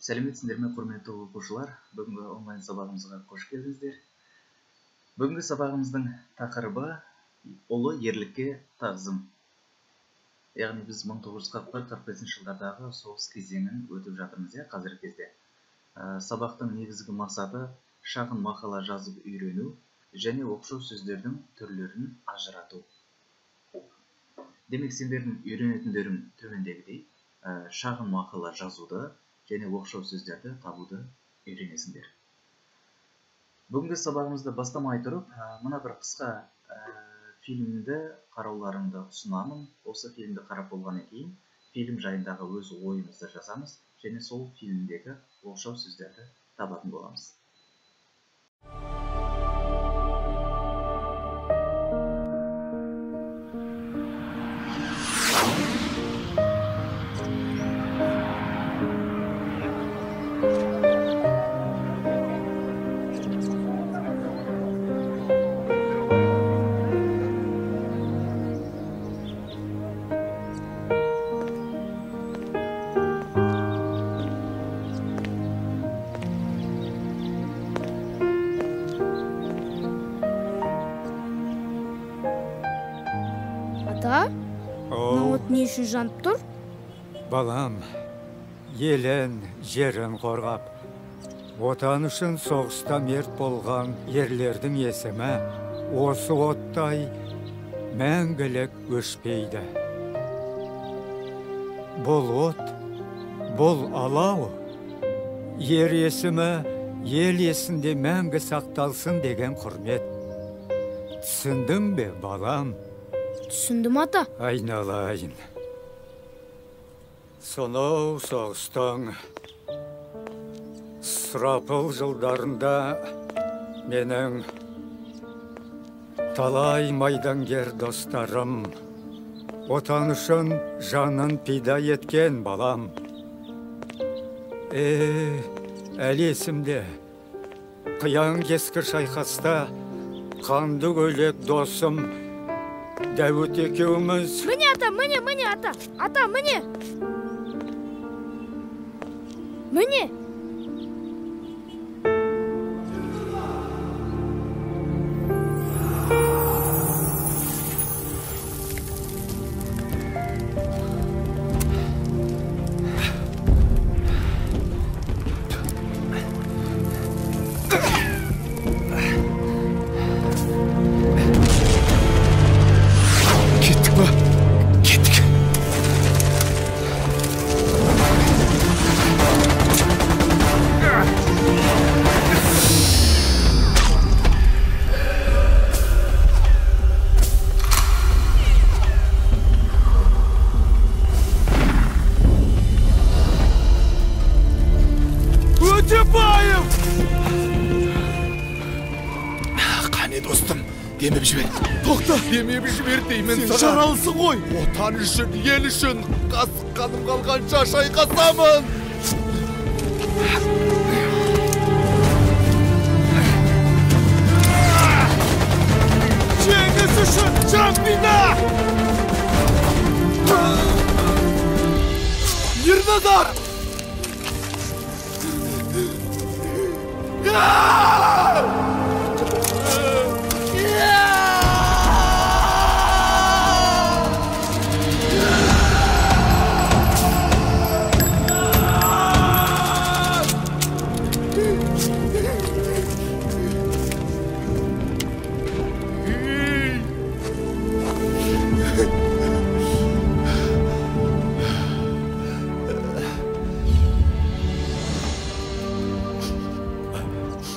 Сәлеметсіздер ме, құрметті оқушылар? Бүгінгі онлайн сабағымызға қош келдіңіздер. Бүгінгі сабағымыздың тақырыбы ұлы ерлікке тағзым. Яғни біз 1941-45 жылдардағы соғыс кезеңін өтіп жатырмыз, қазіргі кезде. Сабақтың негізгі мақсаты шағын мақала жазып үйрену және оқшау сөздердің түрлерін ажырату. Демек, сендердің үйренетіндерің төмендегідей: шағын мақала жазуды және оқшау сөздерді табуды үйренесіңдер. Бүгінгі сабағымызды бастамай тұрып, мына бір қысқа фильмді қарауларыңды ұсынамын. Осы фильмді қарап болғаннан кейін фильм жайындағы өз ойымызды жазамыз және сол фильмдегі оқшау сөздерді табатын боламыз. Ата, мына от не үшін жанып тұр? Балам, елін, жерін қорғап, отан үшін соғыста мерт болған ерлердің есімі осы оттай мәңгілік өшпейді. Бұл от, бұл алау, ер есімі ел есінде мәңгі сақталсын деген құрмет. Түсіндің бе, балам? Түсіндім, ата. Айналайын. Сонау соғыстың сұрапыл жылдарында менің талай майдангер достарым отан үшін жанын пида еткен, балам. Әлі есімде, қиян кескір шайқаста қанды көйлек досым Дәуіт екеуміз... Міне, ата, міне, ата. Ата, міне. Міне. Қане достым, демеп жібер. Тоқта, демеп жібер деймін саған. Сен жаралысың ғой. Отан үшін, ел үшін қаным қалғанша шайқасамын. Жеңіс үшін жан пида! Ерназар!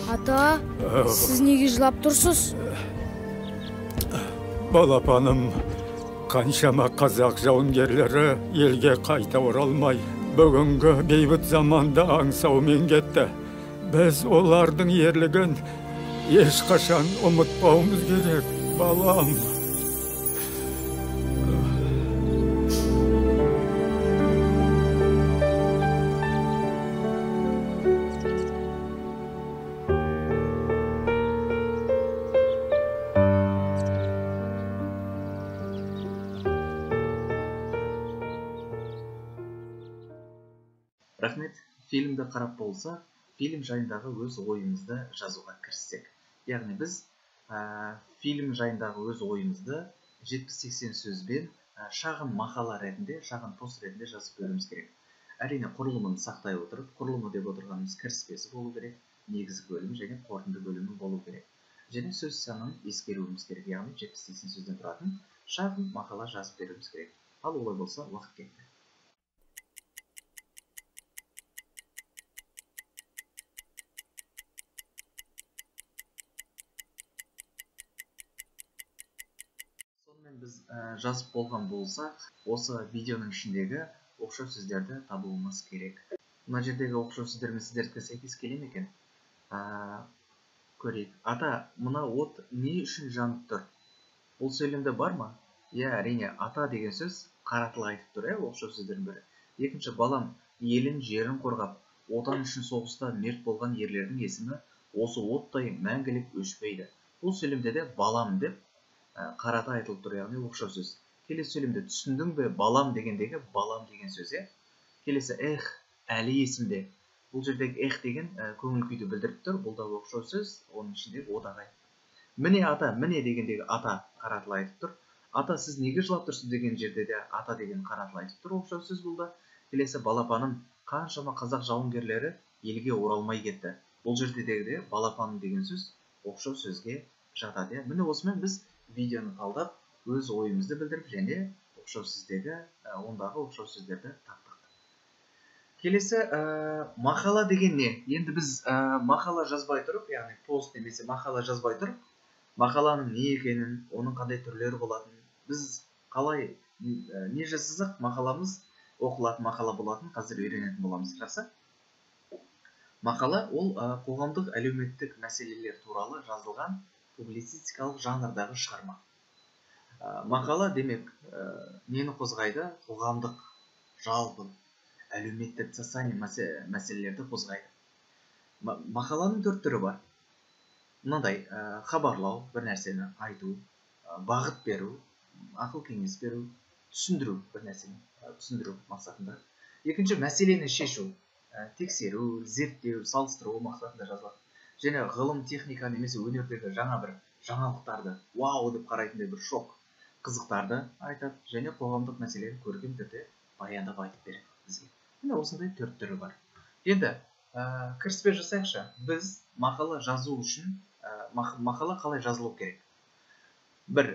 Ата, сіз неге жылап тұрсыз? Балапаным, қаншама қазақ жауынгерлері елге қайта оралмай, бүгінгі бейбіт заманда аңсаумен кетті. Біз олардың ерлігін ешқашан ұмытпауымыз керек, балам. Рахмет. фильмді қарап болса, фильм жайындағы өз ойымызды жазуға кіріссек. Яғни біз фильм жайындағы өз ойымызды 70-80 сөзбен шағын мақала ретінде, шағын пост ретінде жазып беруіміз керек. Әрине құрылымын сақтай отырып, құрылымы деп отырғанымыз кіріспесі болу керек, негізгі бөлімі және қорытынды бөлімі болу керек. Және сөз санын ескеруіміз керек, яғни 70-80 сөзден тұратын шағын мақала жазып беруіміз керек. Ал олай болса, уақыт кетті. Сонымен біз жазып болған болсақ, осы видеоның ішіндегі оқшау сөздерді табуымыз керек. Мына жердегі оқшау сөздермен сіздерге сәйкес келе ме екен? Көрейік. Ата, мына от не үшін жанып тұр? Бұл сөйлемде бар ма? Әрине, ата деген сөз қаратыла айтып тұр, оқшау сөздердің бірі. Екінші, балам, елін, жерін қорғап, отан үшін соғыста мерт болған ерлердің есімі осы оттай мәңгілік өшпейді. Бұл сөйлемде де балам деп қарата айтылып тұр, яғни оқшау сөз. Келесі сөйлемде түсіндің бе, балам дегендегі балам деген сөз. Келесі, әлі есімде. Бұл жердегі деген көңіл күйді білдіріп тұр. Бұл да оқшау сөз, оның ішіндегі одағай. Міне ата, міне дегендегі ата қаратыла айтып тұр. Ата, сіз неге жылап тұрсыз деген жерде де ата деген қаратыла айтып тұр. Оқшау сөз бұл да. Келесі, балапаным, қаншама қазақ жауынгерлері елге оралмай кетті. Бұл жерде де балапаным деген сөз оқшау сөзге жатады. Міне осымен біз видеоны талдап, өз ойымызды білдіріп, және оқшау сөздегі, ондағы оқшау сөздерді таптық. Келесі, мақала деген не? Енді біз мақала жазбай тұрып, яғни пост немесе мақала жазбай тұрып, мақаланың не екенін, оның қандай түрлері болатын, біз қалай не жасасақ, мақаламыз оқылатын мақала болатын, қазір үйренетін боламыз. Жақсы? Мақала ол қоғамдық әлеуметтік мәселелер туралы жазылған публицистикалық жанрдағы шығарма. Мақала демек нені қозғайды? Қоғамдық, жалпы, әлеуметтік социальный мәселелерді қозғайды. Мақаланың 4 түрі бар. Мынандай, хабарлау, бір нәрсені айту, бағыт беру, ақыл кеңес беру, түсіндіру, бір нәрсені түсіндіру мақсатында. Екінші, мәселені шешу, тексеру, зерттеу, салыстыру мақсатында жазылады. Және ғылым, техника немесе өнердегі жаңа бір жаңалықтарды, вау деп қарайтындай бір шок қызықтарды айтады, және қоғамдық мәселені көркем түрде баяндап айтып береді бізге. Міне осындай 4 түрі бар. Енді кіріспе жасайықшы. Біз мақала жазу үшін мақала қалай жазылу керек? Бір,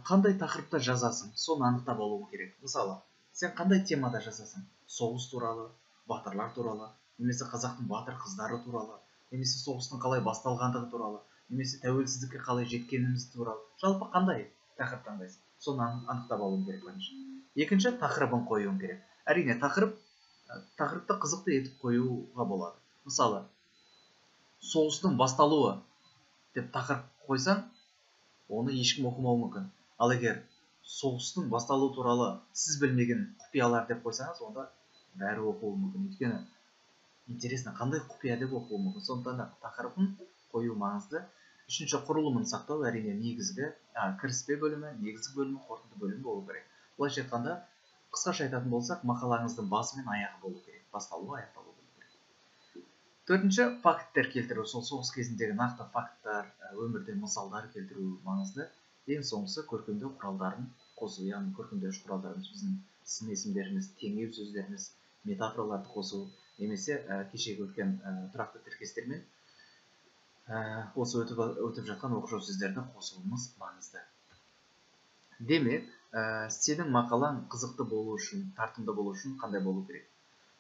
қандай тақырыпта жазасың, соны анықтап алу керек. Мысалы, сен қандай темада жазасың? Соғыс туралы, батырлар туралы, немесе қазақтың батыр қыздары туралы, немесе соғыстың қалай басталғандығы туралы, немесе тәуелсіздікке қалай жеткеніміз туралы. Жалпы қандай тақырып таңдайсың? Соны анықтап алуың керек бірінші. Екінші, тақырыбын қоюың керек. Әрине, тақырыпты қызықты етіп қоюға болады. Мысалы, соғыстың басталуы деп тақырып қойсаң, оны ешкім оқымауы мүмкін. Ал егер соғыстың басталуы туралы сіз білмеген құпиялар деп қойсаңыз, онда бәрі оқуы мүмкін. Өйткені интересно, қандай құпия деп оқуы мүмкін. Сондықтан тақырыбын қою маңызды. Үшінші, құрылымын сақтау, әрине негізгі, кіріспе бөлімі, негізгі бөлімі, қорытынды бөлімі болу керек. Былайша айтқанда, қысқаша айтатын болсақ, мақалаңыздың басы мен аяғы болу керек. Басталуы, аяқталуы болу керек. Төртінші, факттер келтіру. Сол соғыс кезіндегі нақты факттар, өмірден мысалдар келтіру маңызды. Ең соңғысы көркемдеу құралдарын қосу, яғни көркемдеуіш құралдарымыз біздің сын есімдеріміз, теңеу сөздеріміз, метафораларды қосу, немесе кешегі өткен тұрақты тіркестермен осы өтіп жатқан оқшау сөздерді қосуымыз маңызды. Демек, сенің мақалаң қызықты болу үшін, тартымды болу үшін қандай болу керек?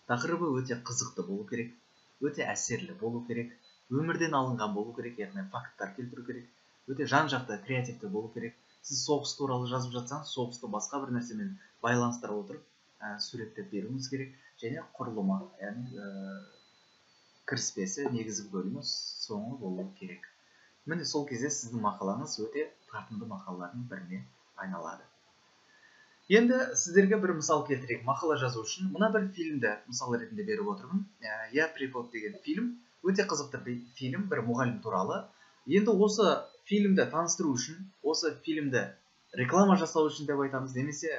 Тақырыбы өте қызықты болу керек, өте әсерлі болу керек, өмірден алынған болу керек, яғни факттар келтіру керек, өте жан-жақты, креативті болу керек. Сіз соғыс туралы жазып жатсаңыз, соғысты басқа бір нәрсемен байланыстыра отырып, суреттеп беруіңіз керек, және құрылымы, яғни кіріспесі, негізгі бөлімі соңы болу керек. Міне сол кезде сіздің мақалаңыз өте тартымды мақалалардың біріне айналады. Енді сіздерге бір мысал келтірейік. Мақала жазу үшін мына бір фильмді мысал ретінде беріп отырмын. Я препод деген фильм, өте қызықты фильм, бір мұғалім туралы. Енді осы фильмді таныстыру үшін, осы фильмді реклама жасау үшін деп айтамыз, немесе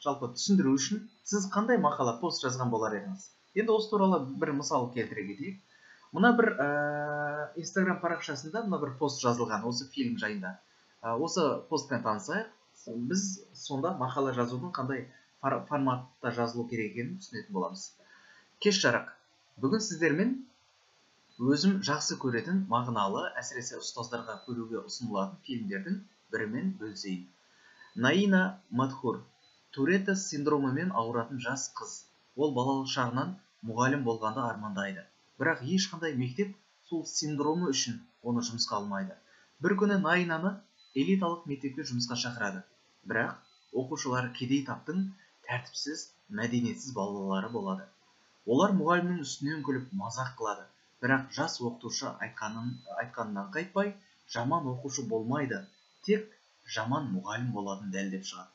жалпы түсіндіру үшін сіз қандай мақала пост жазған болар едіңіз? Енді осы туралы бір мысал келтіре кетейік. Мына бір Instagram парақшасында мына бір пост жазылған осы фильм жайында. Осы постпен танысайық. Біз сонда мақала жазудың қандай форматта жазылу керек екенін түсінетін боламыз. Кеш жарық. Бүгін сіздермен өзім жақсы көретін мағыналы, әсіресе ұстаздарға көруге ұсынылатын фильмдердің бірімен бөлісейін. Наина Мадхур, Туретта синдромымен ауыратын жас қыз. Ол балалық шағынан мұғалім болғанды армандайды. Бірақ ешқандай мектеп сол синдромы үшін оны жұмысқа алмайды. Бір күні Наинаны элиталық мектепке жұмысқа шақырады. Бірақ оқушылар кедей таптың тәртіпсіз, мәдениетсіз балалары болады. Олар мұғалімнің үстінен күліп мазақ қылады. Бірақ жас оқытушы айтқанынан қайтпай, жаман оқушы болмайды, тек жаман мұғалім болатын дәлдеп шығады.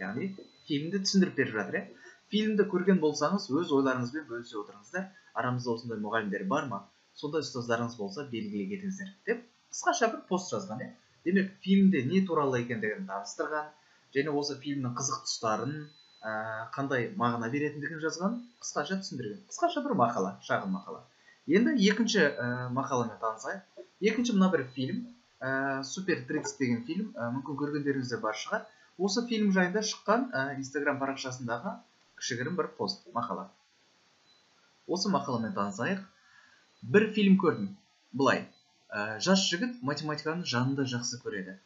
Яғни, фильмді түсіндіріп беріп жатыр. Фильмді көрген болсаңыз, өз ойларыңызбен бөлісе отырыңыздар. Арамызда осындай мұғалімдер бар ма? Сондай ұстаздарыңыз болса, белгілі кетіңіздер деп қысқаша бір пост жазған. Демек, фильмде не туралы екендігін таныстырған, және осы фильмнің қызық тұстарын, қандай мағына беретіндігін жазған, қысқаша түсіндірген. Қысқаша бір мақала, шағын мақала. Енді екінші мақаламен танысайық. Екінші мына бір фильм, Супер 30 деген фильм, мүмкін көргендеріңіздер бар шығар. Осы фильм жайында шыққан Instagram парақшасындағы кішігірім бір пост, мақала. Осы мақаламен танысайық. Бір фильм көрдім. Бұлай, жас жігіт математиканы жанында жақсы көреді.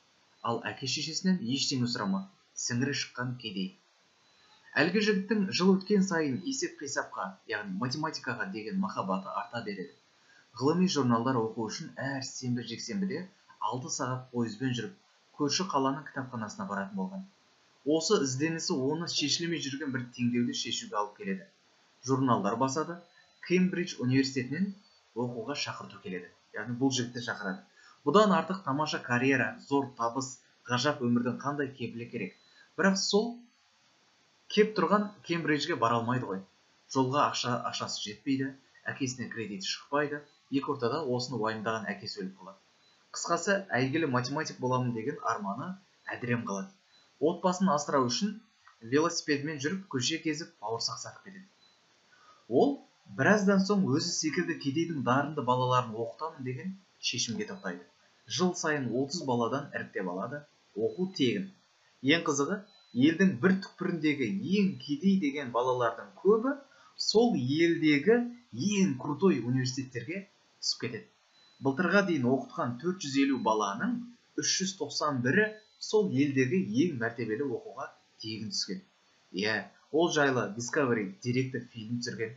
Ал әке-шешесінен ештеңе сұрамады. Сіңірі шыққан кедей. Әлгі жігіттің жыл өткен сайын есеп-қисапқа, яғни математикаға деген махаббаты арта береді. Ғылыми журналдар оқу үшін әр сенбі-жексенбіде 6 сағат пойызбен жүріп, көрші қаланың кітапханасына баратын болған. Осы ізденісі оны шешілмей жүрген бір теңдеуді шешуге алып келеді. Журналдар басады, Кембридж университетінен оқуға шақырту келеді. Яғни бұл жігітті шақырады. Бұдан артық тамаша карьера, зор табыс, ғажап өмірдің қандай кепілі керек. Бірақ сол кеп тұрған Кембриджге бара алмайды ғой. Жолға ақшасы жетпейді, әкесіне кредит шықпайды. Екі ортада осыны уайымдаған әкесі өліп қалады. Қысқасы, әйгілі математик боламын деген арманы әдірем қалады. Отбасын асырау үшін велосипедімен жүріп көше кезіп бауырсақ сатып кетеді. Ол біраздан соң өзі секілді кедейдің дарынды балаларын оқытамын деген шешімге тоқтайды. Жыл сайын 30 баладан іріктеп алады, оқу тегін. Ең қызығы, елдің бір түкпіріндегі ең кедей деген балалардың көбі сол елдегі ең крутой университеттерге түсіп кетеді. Былтырға дейін оқытқан 450 баланың 391-і сол елдегі ең мәртебелі оқуға тегін түскен. Ол жайлы Discovery деректі фильм түсірген.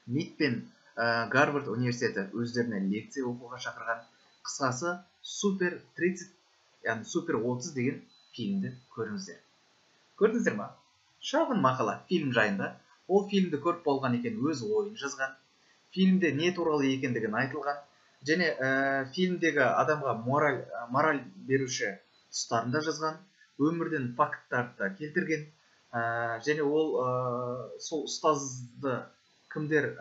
МИТ пен Гарвард университеті өздеріне лекция оқуға шақырған. Қысқасы, Супер 30, яғни Супер 30 деген фильмді көріңіздер. Көрдіңіздер ма? Шағын мақала фильм жайында. Ол фильмді көріп болған екен өз ойын жазған. Фильмде не туралы екендігін айтылған. Және фильмдегі адамға мораль беруші тұстарында жазған. Өмірден факттарды келтірген. Және ол сол ұстазды кімдер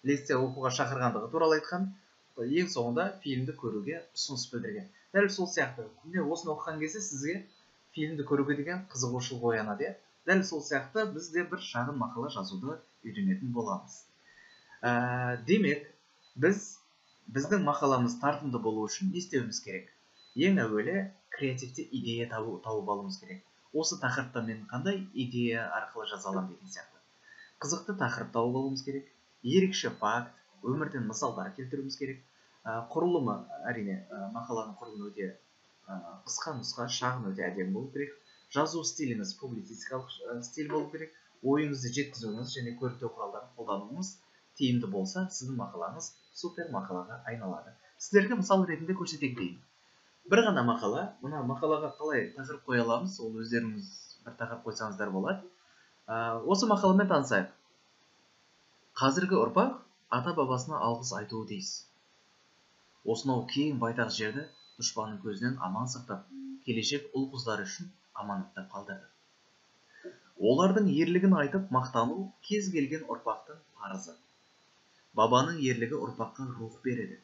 лекция оқуға шақырғандығы туралы айтқан. Ең соңында фильмді көруге ұсыныс білдірген. Дәл сол сияқты. Осыны оқыған кезде сізге фильмді көруге деген қызығушылық оянады. Дәл сол сияқты біз де бір шағын мақала жазуды үйренетін боламыз. Демек, біздің мақаламыз тартымды болу үшін не істеуіміз керек? Ең әуелі креативті идея тауып алуымыз керек. Осы тақырыпта мен қандай идея арқылы жаза аламын деген сияқты. Қызықты тақырып тауып алуымыз керек. Ерекше факт, өмірден мысалдар келтіруіміз керек. Құрылымы, әрине, мақаланың құрылымы өте қысқа нұсқа, шағын өте әдемі болу керек. Жазу стиліңіз публицистикалық стиль болу керек. Ойыңызды жеткізуіңіз және көрікті құралдарын қолдануыңыз тиімді болса, сіздің мақалаңыз супер мақалаға айналады. Сіздерге мысал ретінде көрсете кетейін. Бір ғана мақала, мына мақалаға қалай тақырып қоя аламыз, ол өздеріңіз бір тақырып қойсаңыздар болады. Осы мақаламен танысайық. Қазіргі ұрпақ ата-бабасына алғыс айтуы тиіс. Осынау кең байтақ жерді дұшпанның көзінен аман сақтап, келешек ұл-қыздар үшін аманаттап қалдырды. Олардың ерлігін айтып мақтану кез келген ұрпақтың парызы. Бабаның ерлігі ұрпаққа рух береді.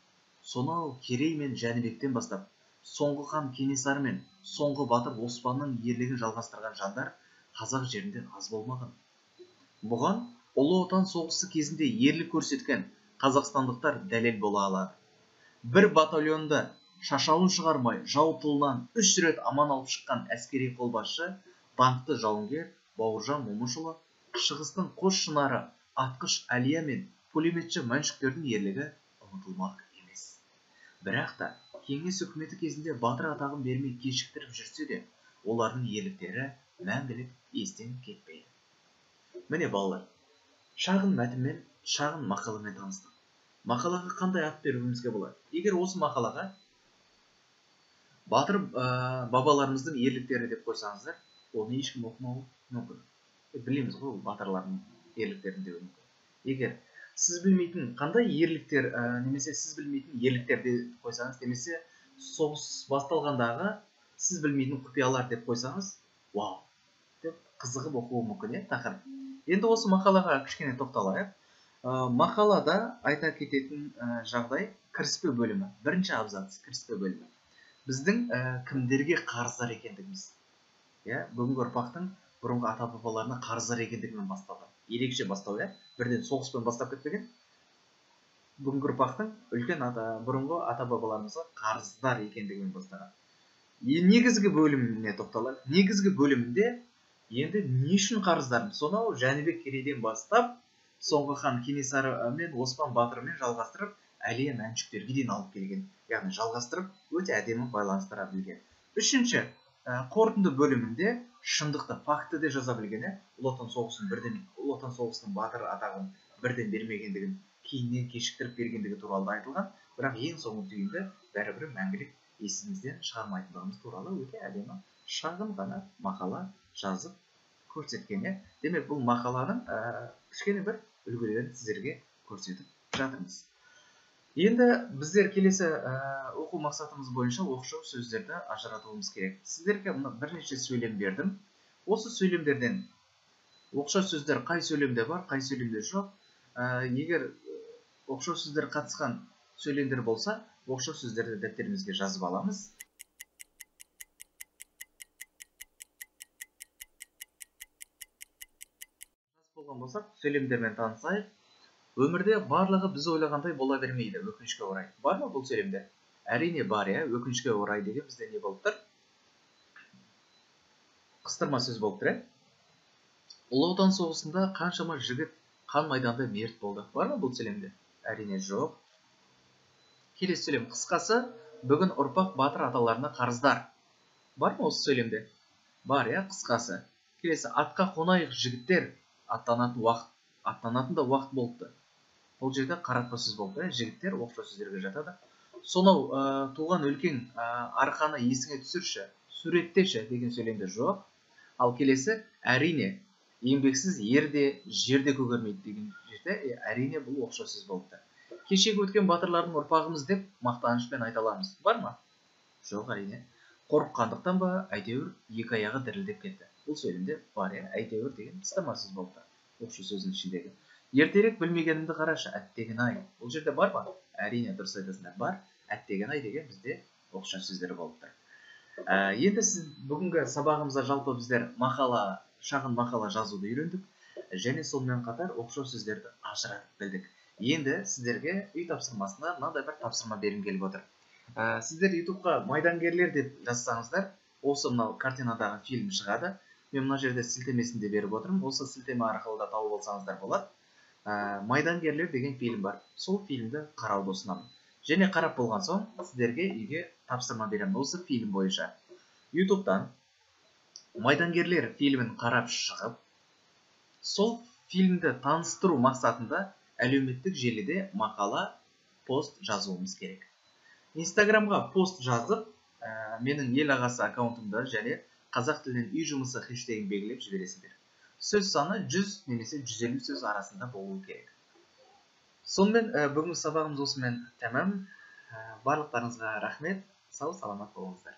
Сонау Керей мен Жәнібектен бастап, соңғы хан Кенесары мен соңғы батыр Оспанның ерлігін жалғастырған жандар қазақ жерінде аз болмаған. Бұған Ұлы Отан соғысы кезінде ерлік көрсеткен қазақстандықтар дәлел бола алады. Бір батальонды шашауын шығармай жау тылынан 3 рет аман алып шыққан әскери қолбасшы, даңқты жауынгер Бауыржан Момышұлы, шығыстың қос шынары атқыш Әлия мен пулеметші Мәншүктердің ерлігі ұмытылмақ емес. Бірақ та кеңес үкіметі кезінде батыр атағын бермей кешіктіріп жүрсе де, олардың ерліктері мәңгілік естен кетпейді. Міне балалар, шағын мәтінмен, шағын мақаламен таныстық. Мақалаға қандай ат беруімізге болады? Егер осы мақалаға батыр бабаларымыздың ерліктері деп қойсаңыздар, оны ешкім оқымауы мүмкін. Білеміз ғой, батырлардың ерліктерін деуі мүмкін. Егер сіз білмейтін қандай ерліктер, немесе сіз білмейтін ерліктерді қойсаңыз, немесе соғыс басталғандағы сіз білмейтін құпиялар деп қойсаңыз, вау, деп қызығып оқуы мүмкін, тақырып. Енді осы мақалаға кішкене тоқталайық. Мақалада айта кететін жағдай кіріспе бөлімі. Бірінші абзац кіріспе бөлімі. Біздің кімдерге қарыздар екендігіміз. Бүгінгі ұрпақтың бұрынғы ата-бабаларына қарыздар екендігімен басталған. Ерекше бастау, бірден соғыспен бастап кетпеген. Бүгінгі ұрпақтың үлкен бұрынғы ата-бабаларымызға қарыздар екендігімен бастаған. Негізгі бөліміне тоқталайық. Негізгі бөлімінде енді не үшін қарыздарым? Сонау Жәнібек Керейден бастап, соңғы хан Кенесары мен Оспан Батырмен жалғастырып, Әлия Мәншүктерге дейін алып келген. Яғни жалғастырып, өте әдемі байланыстыра білген. Үшінші, қорытынды бөлімінде шындықты, фактіде жаза білгені, Ұлы Отан соғысының батыр атағын бірден бермегендігін, кейіннен кешіктіріп бергендігі туралы айтылған, бірақ ең соңғы түйінді бәрібір мәңгілік есімізден шығармайтындығымыз туралы өте әдемі шағын ғана мақала жазып көрсеткен. Демек, бұл мақаланың кішкене бір үлгілерін сіздерге көрсетіп жатырмыз. Енді біздер келесі оқу мақсатымыз бойынша оқшау сөздерді ажыратуымыз керек. Сіздерге бірнеше сөйлем бердім. Осы сөйлемдерден оқшау сөздер қай сөйлемде бар, қай сөйлемде жоқ. Егер оқшау сөздер қатысқан сөйлемдер болса, оқшау сөздерді дәптерімізге жазып аламыз. Болған болсақ, сөйлемдермен танысайық. Өмірде барлығы біз ойлағандай бола бермейді, өкінішке орай. Бар ма бұл сөйлемдер? Әрине бар, өкінішке орай деген бізде не болып тұр? Қыстырма сөз болып тұр, Ұлы Отан соғысында қаншама жігіт қан майданда мерт болды. Бар ма бұл сөйлемде? Әрине жоқ. Келесі сөйлем қысқасы, бүгін ұрпақ батыр аталарына қарыздар. Бар ма осы сөйлемде? Бар, қысқасы. Келесі атқа қонайық жігіттер, аттанатын да уақыт болыпты. Бұл жерде қаратпа сөз болды, жігіттер оқшау сөздерге жатады. Сонау туған өлкең арқаны есіңе түсірші, суреттеші деген сөйлемде жоқ. Ал келесі әрине, еңбексіз ерде, жерде көгермейді деген жерде әрине бұл оқшау сөз болыпты. Кешегі өткен батырлардың ұрпағымыз деп мақтанышпен айта аламыз. Бар ма? Жоқ, әрине. Қорыққандықтан ба, әйтеуір екі аяғы дірілдеп кетті. Бұл сөйлемде бар, әйтеуір деген қыстырма сөз болыпты. Оқшау сөздің ішіндегі. Ертерек білмегенімді қарашы, әттеген ай. Бұл жерде бар ма? Әрине, дұрыс айтасыңдар, бар. Әттеген ай деген бізде оқшау сөздер болып тұр. Енді сіз бүгінгі сабағымызда жалпы біздер шағын мақала жазуды үйрендік, және сонымен қатар оқшау сөздерді ажыратып білдік. Енді сіздерге үй тапсырмасында мынандай бір тапсырма бергім келіп отыр. Сіздер ютубқа майдангерлер деп жазсаңыздар, осы мынау картинадағы фильм шығады. Мен мына жерде сілтемесін де беріп отырмын. Осы сілтеме арқылы да тауып алсаңыздар болады. Майдангерлер деген фильм бар. Сол фильмді қарауды ұсынамын. Және қарап болған соң сіздерге үйге тапсырма беремін осы фильм бойынша. ютубтан майдангерлер фильмін қарап шығып, сол фильмді таныстыру мақсатында әлеуметтік желіде мақала, пост жазуымыз керек. Инстаграмға пост жазып, менің ел ағасы аккаунтымда және қазақ тілінен үй жұмысы хэштегін белгілеп жібересіңдер. Сөз саны 100 немесе 150 сөз арасында болуы керек. Сонымен бүгінгі сабағымыз осымен тәмам. Барлықтарыңызға рахмет. Сау саламат болыңыздар.